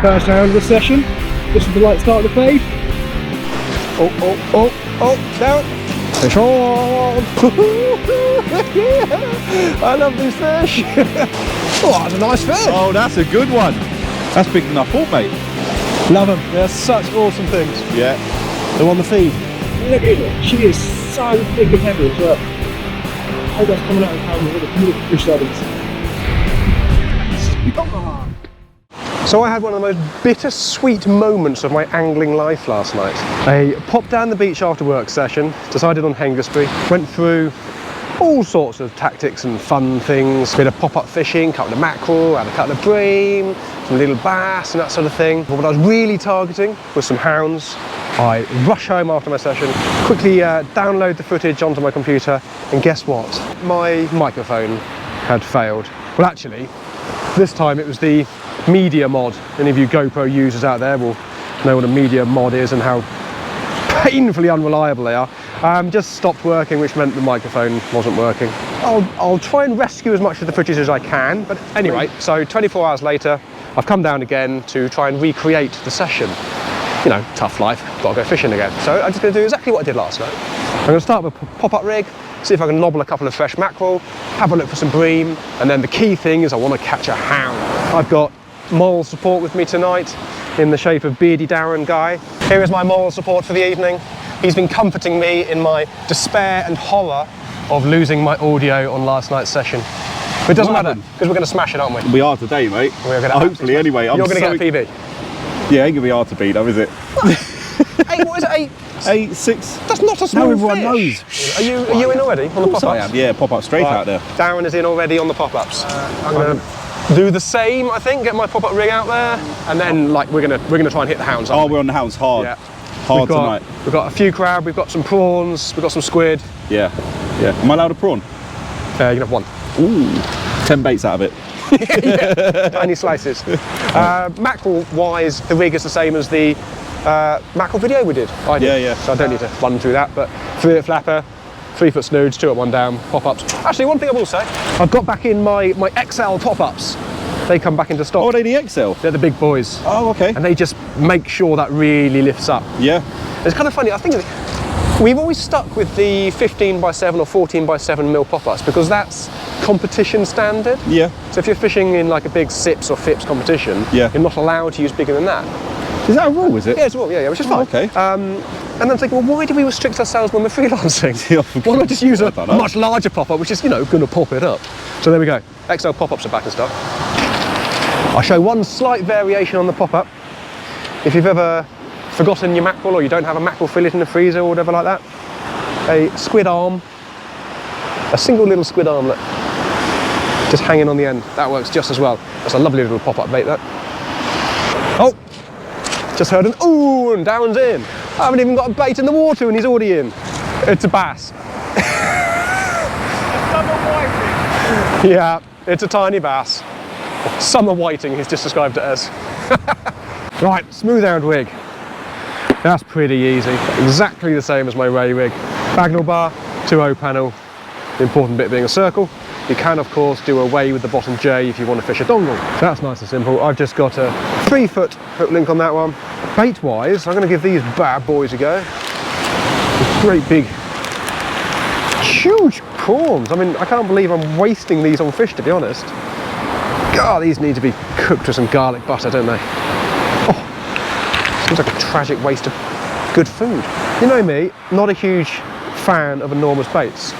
First round of the session. This is the light start of the fade. Oh, down. Fish on. I love these fish. Oh, that's a nice fish. Oh, that's a good one. That's bigger than I thought, mate. Love them. They're such awesome things. Yeah. They're on the feed. Look at her. She is so big and heavy as well. Oh, that's coming out of the camera with a beautiful fish studies. So I had one of the most bittersweet moments of my angling life last night. I popped down the beach after work session, decided on Hengistbury, went through all sorts of tactics and fun things. Bit of pop-up fishing, couple of mackerel, had a couple of bream, some little bass and that sort of thing. But what I was really targeting was some hounds. I rush home after my session, quickly download the footage onto my computer, and guess what? My microphone had failed. Well, actually, this time it was the media mod. Any of you GoPro users out there will know what a media mod is and how painfully unreliable they are. Just stopped working, which meant the microphone wasn't working. I'll try and rescue as much of the footage as I can, but anyway, so 24 hours later, I've come down again to try and recreate the session. You know, tough life, gotta go fishing again. So I'm just gonna do exactly what I did last night. I'm gonna start with a pop-up rig, see if I can nobble a couple of fresh mackerel, have a look for some bream, and then the key thing is I want to catch a hound. I've got moral support with me tonight in the shape of Beardy Darren Guy. Here is my moral support for the evening. He's been comforting me in my despair and horror of losing my audio on last night's session. But it doesn't matter, because we're going to smash it, aren't we? We are today, mate. We're gonna hopefully, anyway. You're going to get a PB. Yeah, ain't going to be hard to beat, though, is it? Hey, what is it? 8-6. That's not a small Now everyone fish. knows. Are you in already on the pop-ups? I am. Yeah, pop-up straight out there. Darren is in already on the pop-ups. I'm going to do the same, I think. Get my pop-up rig out there, and then like we're gonna try and hit the hounds. Oh, we're on the hounds hard. Yeah. Hard tonight. We've got a few crab. We've got some prawns. We've got some squid. Yeah. Yeah. Am I allowed a prawn? You can have one. Ooh. 10 baits out of it. Yeah, tiny slices. Mackerel-wise, the rig is the same as the mackerel video we did. I did. Yeah. So I don't need to run through that, but 3-foot flapper, 3-foot snoods, 2 up, 1 down, pop-ups. Actually, one thing I will say, I've got back in my XL pop-ups. They come back into stock. Oh, they the XL? They're the big boys. Oh, okay. And they just make sure that really lifts up. Yeah. It's kind of funny, I think we've always stuck with the 15x7 or 14x7mm pop-ups because that's competition standard. Yeah. So if you're fishing in like a big SIPS or FIPS competition, yeah, you're not allowed to use bigger than that. Is that a rule, is it? Yeah, it's a rule, yeah, which is fine. Okay. And then I'm thinking, well, why do we restrict ourselves when we're freelancing? Why not just use a much larger pop-up, which is, you know, going to pop it up? So there we go. XL pop-ups are back in stock. I'll show one slight variation on the pop-up. If you've ever forgotten your mackerel or you don't have a mackerel fillet in the freezer or whatever like that, a squid arm, a single little squid armlet, just hanging on the end. That works just as well. That's a lovely little pop-up bait, that. Oh, just heard an ooh, and Darren's in. I haven't even got a bait in the water and he's already in. It's a bass. Yeah, it's a tiny bass. Summer whiting, he's just described it as. Right, smoothound wig. That's pretty easy. Exactly the same as my ray rig. Bagnall bar, 2.0 panel. The important bit being a circle. You can, of course, do away with the bottom J if you want to fish a dongle. So that's nice and simple. I've just got a 3-foot hook link on that one. Bait-wise, I'm going to give these bad boys a go. Great big, huge prawns. I mean, I can't believe I'm wasting these on fish, to be honest. God, these need to be cooked with some garlic butter, don't they? Oh, seems like a tragic waste of good food. You know me, not a huge fan of enormous baits.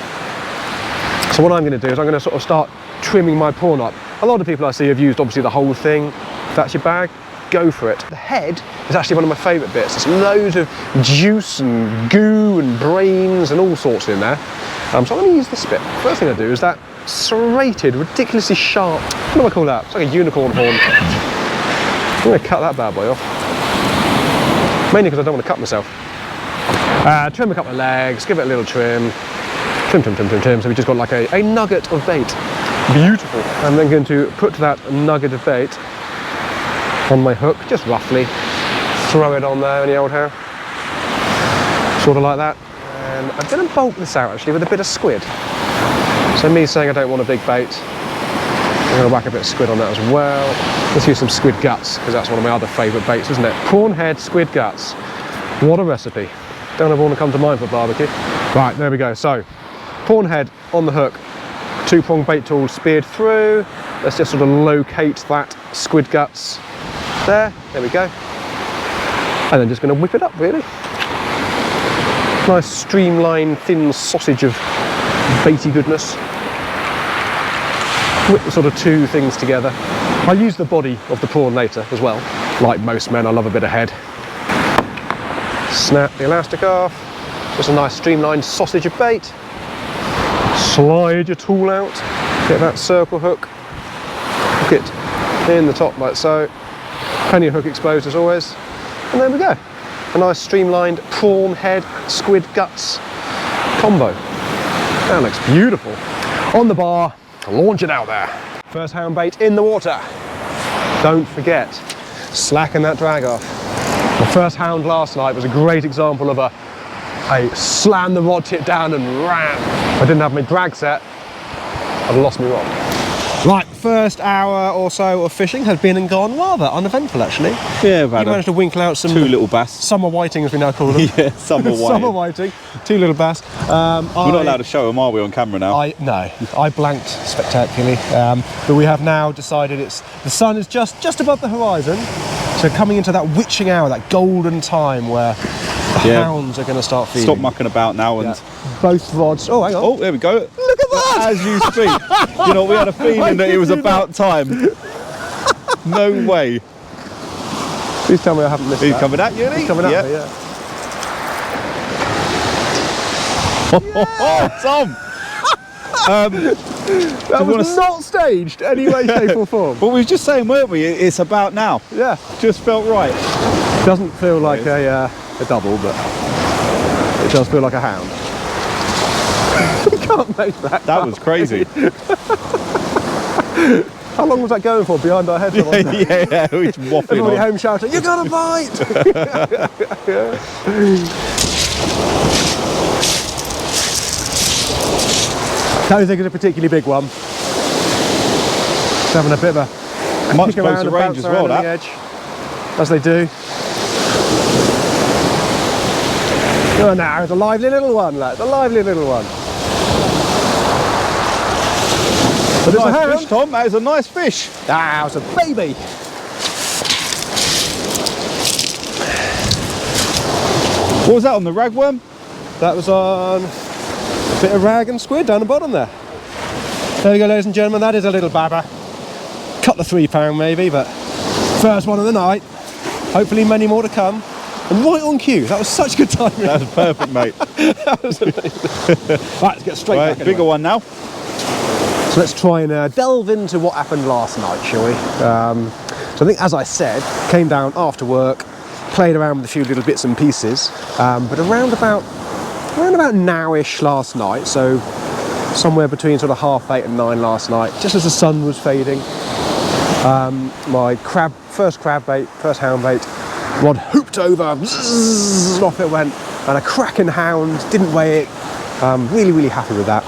So what I'm going to do is I'm going to sort of start trimming my prawn up. A lot of people I see have used obviously the whole thing. If that's your bag, go for it. The head is actually one of my favourite bits. There's loads of juice and goo and brains and all sorts in there. So I'm going to use this bit. First thing I do is that serrated, ridiculously sharp, what do I call that? It's like a unicorn horn. I'm going to cut that bad boy off. Mainly because I don't want to cut myself. Trim a couple of legs, give it a little trim. Trim. So we just got like a nugget of bait. Beautiful. I'm then going to put that nugget of bait on my hook, just roughly. Throw it on there, any old how. Sort of like that. And I'm going to bulk this out actually with a bit of squid. So me saying I don't want a big bait, I'm going to whack a bit of squid on that as well. Let's use some squid guts, because that's one of my other favourite baits, isn't it? Prawn head, squid guts. What a recipe. Don't ever want to come to mind for barbecue. Right, there we go. So, prawn head on the hook, 2-prong bait tool speared through. Let's just sort of locate that squid guts. There we go. And then just going to whip it up, really. Nice streamlined, thin sausage of baity goodness. Whip the sort of two things together. I'll use the body of the prawn later as well. Like most men, I love a bit of head. Snap the elastic off. Just a nice streamlined sausage of bait. Slide your tool out. Get that circle hook. Hook it in the top like so. Plenty of hook exposed as always. And there we go. A nice streamlined prawn head, squid guts combo. That looks beautiful. On the bar, launch it out there. First hound bait in the water. Don't forget, slacken that drag off. The first hound last night was a great example of a slam the rod tip down and ran. If I didn't have my drag set, I'd have lost my rod. Right, first hour or so of fishing has been and gone rather uneventful actually. Yeah, we've had You managed to winkle out some 2 little bass. summer whiting as we now call them. Yeah, summer whiting. Summer whiting, 2 little bass. We're not allowed to show them, are we, on camera now? No, I blanked spectacularly, but we have now decided the sun is just above the horizon, so coming into that witching hour, that golden time where the hounds are going to start feeding. Stop mucking about now and... Both rods, oh hang on. Oh, there we go. Look at that! As you speak. You know, we had a feeling that it was about time. No way. Please tell me I haven't missed He's that. coming at you, He's coming at me, yeah. Oh, Tom! That was not staged any way, shape or form. Well, we were just saying, weren't we? It's about now. Yeah. Just felt right. Doesn't feel like a double, but it does feel like a hound. You can't make that. That was crazy. How long was that going for behind our heads? Yeah, we just waffling Everybody on. home shouting, "You got a bite!" Don't think it's a particularly big one. Just having a bit of a Much kick around closer and range bounce as around well, on the that. edge, as they do. Oh, now it's a lively little one, lads. A lively little one. But it's a Nice hound. fish, Tom. That is a nice fish. Ah, it's a baby. What was that on the ragworm? That was on a bit of rag and squid down the bottom there. There we go, ladies and gentlemen. That is a little babber. Couple of £3 maybe, but first one of the night. Hopefully many more to come. And right on cue. That was such good timing. That was perfect, mate. That was amazing. Right, let's get straight back. Bigger one now. So let's try and delve into what happened last night, shall we? So I think, as I said, came down after work, played around with a few little bits and pieces, but around about now-ish last night, so somewhere between sort of 8:30 and 9 last night, just as the sun was fading, my first crab bait, first hound bait, rod hooped over, zzz, and off it went, and a cracking hound, didn't weigh it, really, really happy with that.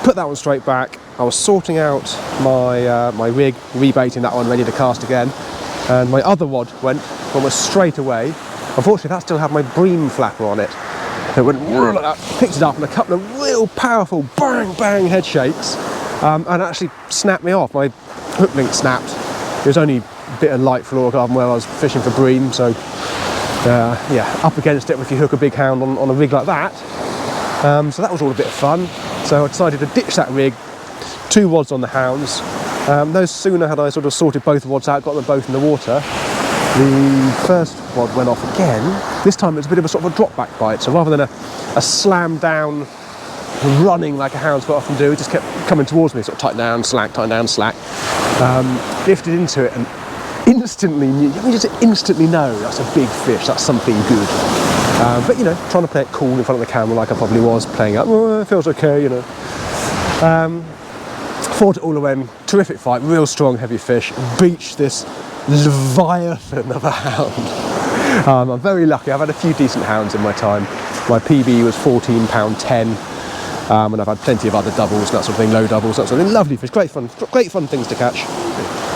Put that one straight back. I was sorting out my rig, rebaiting that one, ready to cast again, and my other rod went almost straight away. Unfortunately, that still had my bream flapper on it. It went like that, picked it up in a couple of real powerful bang bang head shakes, and actually snapped me off. My hook link snapped. It was only a bit of light fluorocarbon where I was fishing for bream, so yeah, up against it if you hook a big hound on a rig like that. So that was all a bit of fun. So I decided to ditch that rig, 2 rods on the hounds. No sooner had I sort of sorted both rods out, got them both in the water, the first rod went off again. This time it was a bit of a sort of a drop back bite, so rather than a slam down running like a hound's quite often do, it just kept coming towards me, sort of tighten down, slack, lifted into it and instantly knew, you just instantly know that's a big fish, that's something good. But you know, trying to play it cool in front of the camera like I probably was, playing up, oh, it feels okay, you know. Fought it all away, terrific fight, real strong heavy fish, beached this leviathan of a hound. I'm very lucky, I've had a few decent hounds in my time. My PB was £14.10. And I've had plenty of other doubles, that sort of thing, low doubles, that sort of thing. Lovely fish, great fun things to catch.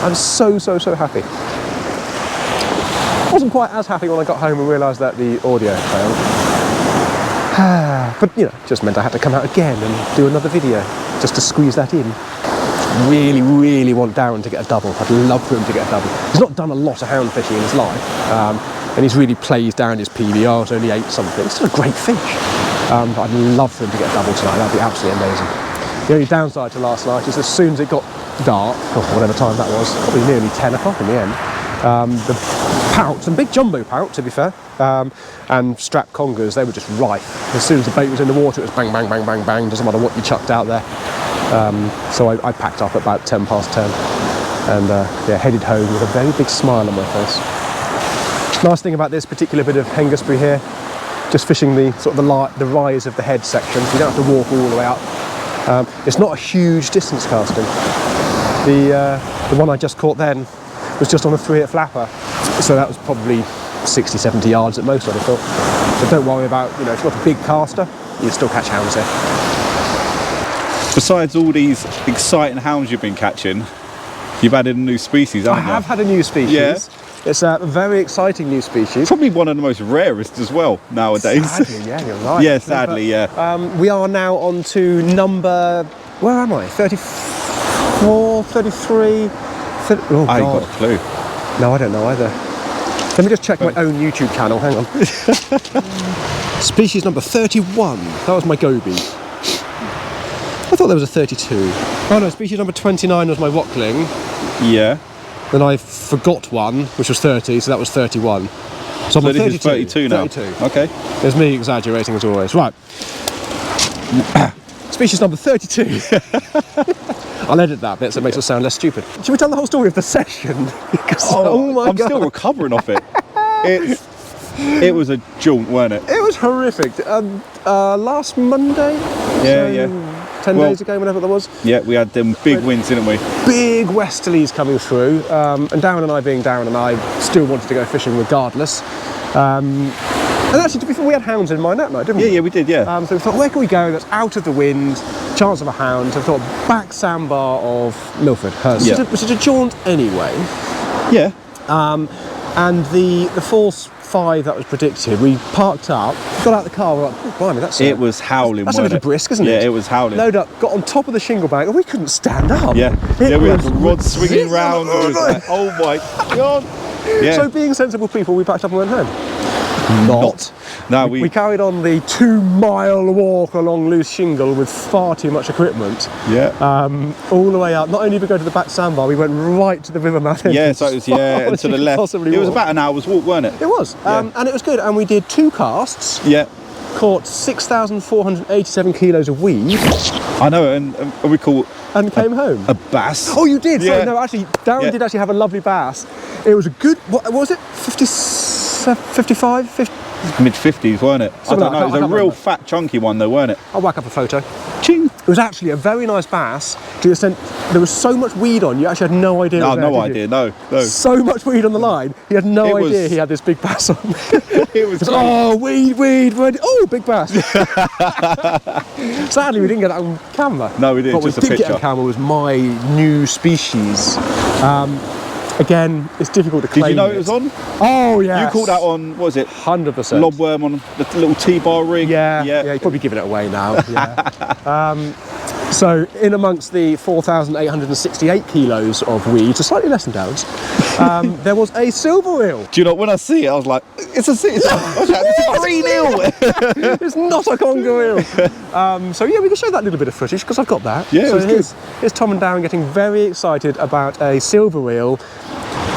I'm so happy. I wasn't quite as happy when I got home and realised that the audio failed. But you know, it just meant I had to come out again and do another video just to squeeze that in. Really want Darren to get a double. I'd love for him to get a double. He's not done a lot of hound fishing in his life, and he's really plays down his PBR. It's only 8 something. It's still a great fish. But I'd love for him to get a double tonight. That'd be absolutely amazing. The only downside to last night is as soon as it got dark, or whatever time that was, probably nearly 10 o'clock in the end, the pout, and big jumbo pout to be fair, and strap congers, they were just rife. As soon as the bait was in the water, it was bang, bang, bang, bang, bang, doesn't matter what you chucked out there. So I packed up at about 10 past 10 and yeah, headed home with a very big smile on my face. Nice thing about this particular bit of Hengistbury here, just fishing the sort of the rise of the head section, so you don't have to walk all the way up. It's not a huge distance casting. The one I just caught then was just on a 3-hit flapper, so that was probably 60-70 yards at most, I'd have thought. So don't worry about, you know, it's not a big caster, you still catch hounds here. Besides all these exciting hounds you've been catching, you've added a new species, haven't you? I have had a new species. Yeah. It's a very exciting new species. Probably one of the most rarest as well nowadays. Sadly, yeah, you're right. Yeah, sadly, yeah. We are now on to number, where am I? 34, 33? Oh, I ain't God. got a clue. No, I don't know either. Let me just check my own YouTube channel, hang on. Species number 31, that was my goby. I thought there was a 32. Oh no, species number 29 was my rockling. Yeah. Then I forgot one, which was 30, so that was 31. So I'm on this is 32 now. 32. Okay. There's me exaggerating as always. Right. Species number 32. I'll edit that bit so it makes it sound less stupid. Should we tell the whole story of the session? Because, oh my I'm God. still recovering off it. It was a jaunt, weren't it? It was horrific. Last Monday? Yeah, so 10 days ago, whenever that was. Yeah, we had them big winds, didn't we? Big westerlies coming through, and Darren and I being Darren and I still wanted to go fishing regardless. And actually, to be fair, we had hounds in mind that night, didn't we? Yeah, we did, yeah. So we thought, where can we go that's out of the wind, chance of a hound? So we thought, back sandbar of Milford, Hurst, which is a jaunt anyway. Yeah. And the false 5 that was predicted, we parked up, got out the car, we're like, oh, blimey, that's it was howling, that's a little brisk, isn't it? Yeah, it was howling. Load up, got on top of the shingle bank, and we couldn't stand up. Yeah, we had the rod swinging round. It was like, oh my God. Yeah. So being sensible people, we packed up and went home. Not. No, we carried on the 2-mile walk along loose shingle with far too much equipment. Yeah. All the way up. Not only did we go to the back sandbar, we went right to the river mouth. Yeah, so it was and to the left. It was about an hour's walk, weren't it? It was, and it was good. And we did 2 casts. Yeah. Caught 6,487 kilos of weed. I know, and we caught. And came home. A bass. Oh, you did? Yeah. Sorry, no, actually, Darren did actually have a lovely bass. It was a good. What was it? 55, 50. Mid-50s, weren't it? I don't know. It was a real fat, chunky one, though, weren't it? I'll whack up a photo. Ching. It was actually a very nice bass to the extent there was so much weed on, you actually had no idea. No idea, no. So much weed on the line, he had no idea he had this big bass on. It was oh, weed, oh, big bass. Sadly, we didn't get that on camera. No, we didn't, what just we a did picture. Get on camera was my new species. Again, it's difficult to claim. Did you know it was on? Oh, yeah. You caught that on, what was it? 100%. Lobworm on the little T-bar rig. Yeah, you're probably giving it away now. Yeah. So, in amongst the 4,868 kilos of weed, so slightly less than Darren's, there was a silver eel. Do you know, when I see it, I was like, it's a green eel. It's not a conger eel. So, yeah, we can show that little bit of footage, because I've got that. Yeah, so here's Tom and Darren getting very excited about a silver eel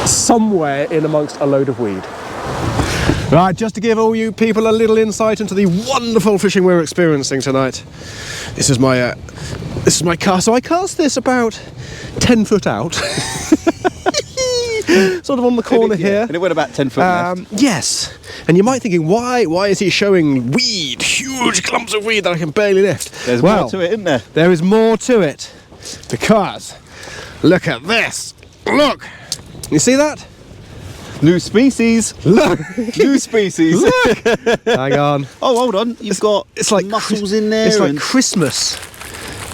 somewhere in amongst a load of weed. Right, just to give all you people a little insight into the wonderful fishing we're experiencing tonight. This is my cast. So I cast this about 10 foot out. Sort of on the corner here. And it went about 10 foot left. Yes. And you might be thinking, why is he showing weed? Huge clumps of weed that I can barely lift. There's more to it, isn't there? There is more to it. Because, look at this. Look. You see that? New species. Look. New species. Hang on. Oh, hold on. You've got It's like mussels in there. It's like Christmas.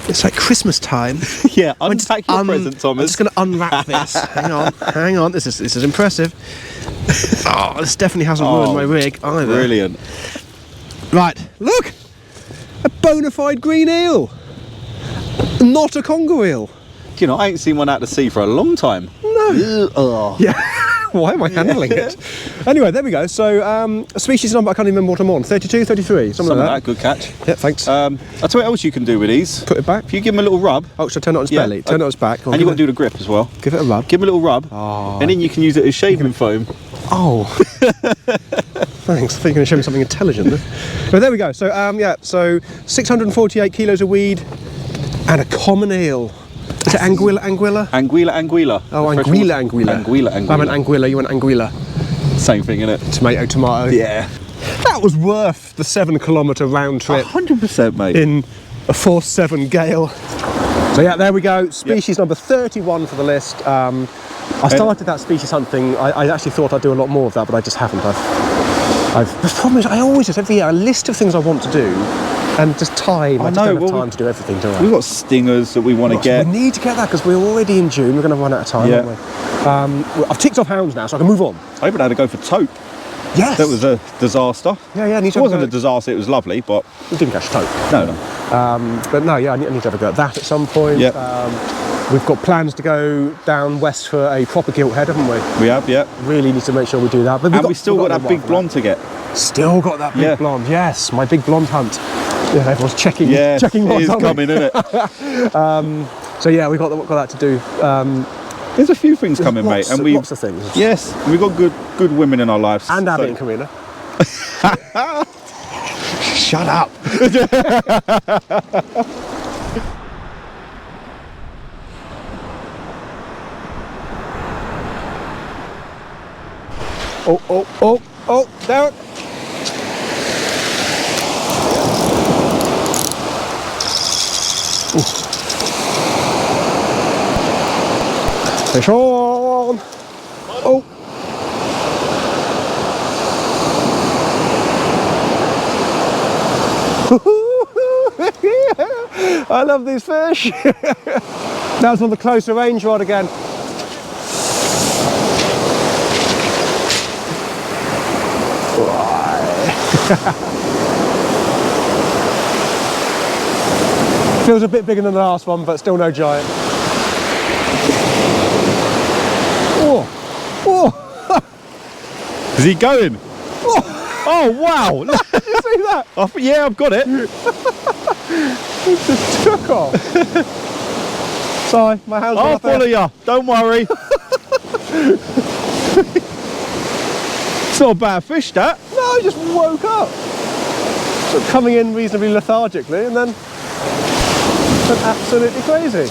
It's like Christmas time. Yeah, unpack your present, I'm Thomas. just going to unwrap this. Hang on. This is impressive. Oh, this definitely hasn't ruined my rig either. Brilliant. Right, look! A bona fide green eel. Not a conger eel. You know, I ain't seen one out to sea for a long time. No. Oh. Yeah. Why am I handling it? Anyway, there we go. So, species number, I can't even remember what I'm on. 32, 33, something like that. Good catch. Yeah, thanks. I'll tell you what else you can do with these. Put it back. If you give them a little rub. Oh, should I turn it on its belly? Turn it on its back. And you've got to do the grip as well. Give it a rub. Give them a little rub. Oh. And then you can use it as shaving foam. Oh. Thanks. I think you're going to show me something intelligent. But there we go. So, so 648 kilos of weed and a common eel. Is it anguilla? Anguilla. Oh, anguilla. Anguilla. I'm an anguilla, you an anguilla. Same thing, innit? Tomato. Yeah. That was worth the 7-kilometre round trip 100%, mate. in a force 7 gale. So yeah, there we go. Species number 31 for the list. I started that species hunt thing. I actually thought I'd do a lot more of that, but I just haven't. The problem is, I always just every year a list of things I want to do, and just time. I just don't have time to do everything, do I? We've got stingers that we want to get. We need to get that because we're already in June. We're going to run out of time, aren't we? I've ticked off hounds now, so I can move on. I even had to go for tope. Yes. That was a disaster. Yeah. It wasn't a disaster. It was lovely, but we didn't catch tope. No. But no, I need to have a go at that at some point. Yep. We've got plans to go down west for a proper gilt head, haven't we? We have, yeah. Really need to make sure we do that. But we still got that big blonde to get. Still got that big blonde, yes. My big blonde hunt. Yeah, everyone's checking. Yeah, checking it is coming, isn't it? So yeah, we've got that to do. There's a few things coming, mate, and we lots of things. Yes, we've got good women in our lives. And Abby and Karina. Shut up. Oh, Derek. Fish on. Oh. I love these fish. That was on the closer range rod again. Feels a bit bigger than the last one, but still no giant. Is he going? Oh wow! Did you see that? Yeah, I've got it. It just took off. Sorry, my hands I'll follow you. Don't worry. It's not a bad fish, that. No, I just woke up. So coming in reasonably lethargically and then went absolutely crazy.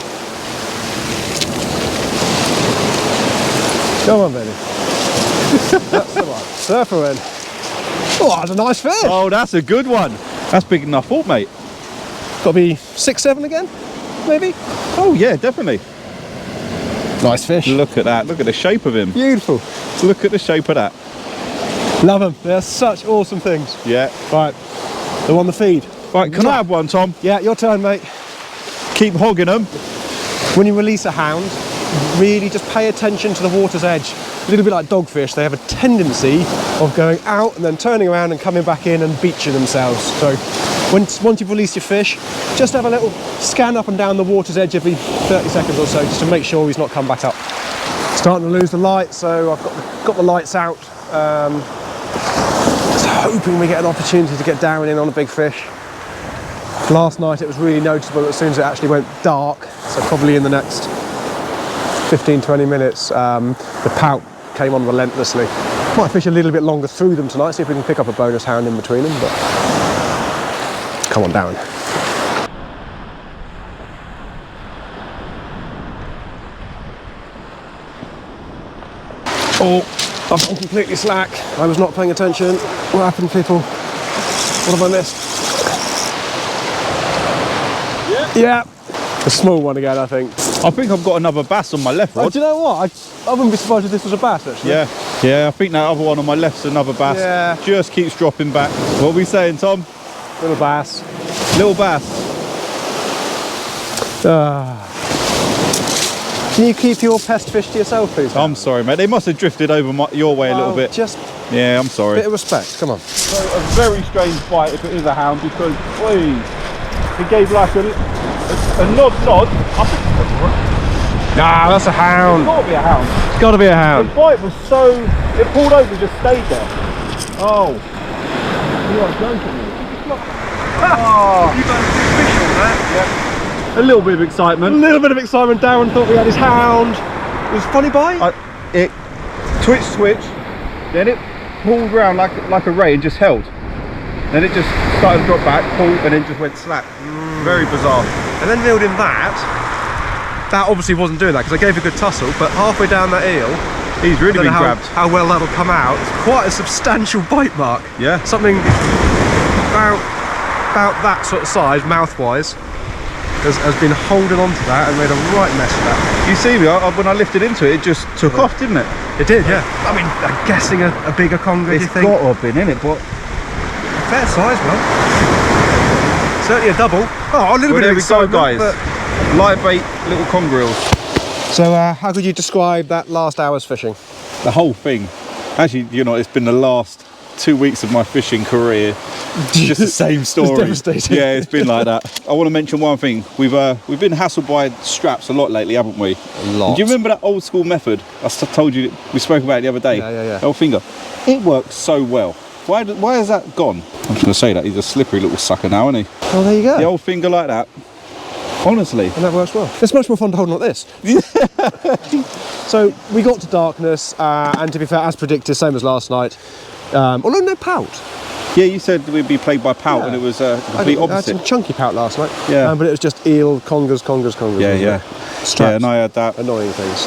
Come on, baby. That's the one. Surfer in. Oh, that's a nice fish. Oh, that's a good one. That's big enough for, mate. Got to be 6, 7 again, maybe? Oh, yeah, definitely. Nice fish. Look at that. Look at the shape of him. Beautiful. Look at the shape of that. Love them. They're such awesome things. Yeah. Right. They're on the feed. Right, can I have one, Tom? Yeah, your turn, mate. Keep hogging them. When you release a hound, really just pay attention to the water's edge. A little bit like dogfish, they have a tendency of going out and then turning around and coming back in and beaching themselves. So once you've released your fish, just have a little scan up and down the water's edge every 30 seconds or so, just to make sure he's not come back up. Starting to lose the light, so I've got the lights out. Just hoping we get an opportunity to get down in on a big fish. Last night it was really noticeable as soon as it actually went dark, so probably in the next 15-20 minutes the pout came on relentlessly. Might fish a little bit longer through them tonight, see if we can pick up a bonus hound in between them, but come on down. Oh, I've gone completely slack. I was not paying attention. What happened, people? What have I missed? Yeah. A small one again, I think. I think I've got another bass on my left, Rod. Do you know what? I wouldn't be surprised if this was a bass, actually. Yeah, I think that other one on my left's another bass. Yeah. Just keeps dropping back. What are we saying, Tom? Little bass. Little bass. Can you keep your pest fish to yourself, please? I'm sorry, mate. They must have drifted over your way a little bit. Just Yeah, I'm a sorry. bit of respect, come on. So a very strange bite if it is a hound, because it gave like a nod. I think Nah, that's a hound. it's got to be a hound. It's got to be a The hound. bite was so, it pulled over and just stayed there. Oh. You are joking me. Oh. You got a big fish on that? A little bit of A excitement. little bit of excitement. Darren thought we had his hound. It was a funny bite. It switched, then it pulled round like a ray and just held. Then it just started to drop back, pulled, and then just went slap. Very bizarre. And then reeled in that. That obviously wasn't doing that because I gave a good tussle, but halfway down that eel, He's I really don't been know grabbed. how well that'll come out. It's quite a substantial bite mark. Yeah. Something about that sort of size, mouth-wise, has been holding on to that and made a right mess of that. You see me, when I lifted into it, it just took off, didn't it? It did, yeah. I mean, I'm guessing a bigger conger, do you It's think? got to have been in it, but Fair size, man. Certainly a double. Oh, a little well, bit there of we go, excitement, guys. but- Light bait, little congreels. So, how could you describe that last hour's fishing? The whole thing. Actually, you know, it's been the last 2 weeks of my fishing career. Just the same story. devastating. Yeah, it's been like that. I want to mention one thing. We've been hassled by straps a lot lately, haven't we? A lot. Do you remember that old school method I told you we spoke about it the other day? Yeah. Old finger. It works so well. Why has that gone? I'm just going to say that he's a slippery little sucker now, isn't he? Oh, there you go. The old finger like that. Honestly. And that works well. It's much more fun to hold like this. So we got to darkness, and to be fair, as predicted, same as last night. Although no pout. Yeah, you said we'd be played by pout, Yeah. and it was complete I had opposite. some chunky pout last night. Yeah. But it was just eel, congers. Yeah, wasn't yeah. it? Straps. Yeah, and I had that. Annoying things.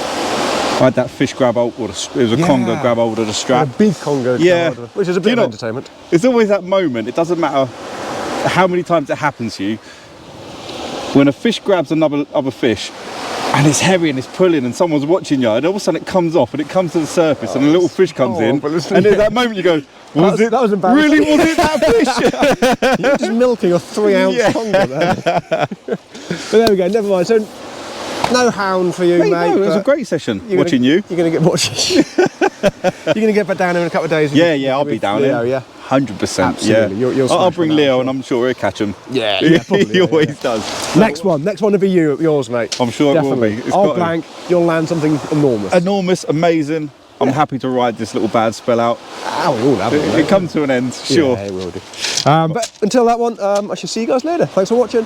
I had that fish grab hold, it was a conger grab hold of the strap. A big conger. Yeah. Which is a Do bit you of know- entertainment. It's always that moment, it doesn't matter how many times it happens to you, when a fish grabs other fish and it's heavy and it's pulling and someone's watching you, and all of a sudden it comes off and it comes to the surface and a little fish comes in, but listen, and at that moment you go, that was embarrassing. really, was it that fish? You're just milking a 3-ounce Yeah. conger there. But there we go, never mind. So, no hound for you, Mate, mate. no, it was a but great session you're watching you. You're going to get watching. You're going to get back down here in a couple of days. Yeah, I'll be down Leo, here. yeah. 100%. Absolutely. Yeah. You'll I'll smash bring them out, Leo, I'm and I'm sure he'll catch him. Yeah, probably. He always does. Next one will be yours, mate. I'm sure it will Definitely. be. It's I'll got to. blank. You'll land something enormous. Enormous, amazing. I'm happy to ride this little bad spell out. We all have it. It comes to an end, sure. Yeah, it will do. But until that one, I shall see you guys later. Thanks for watching.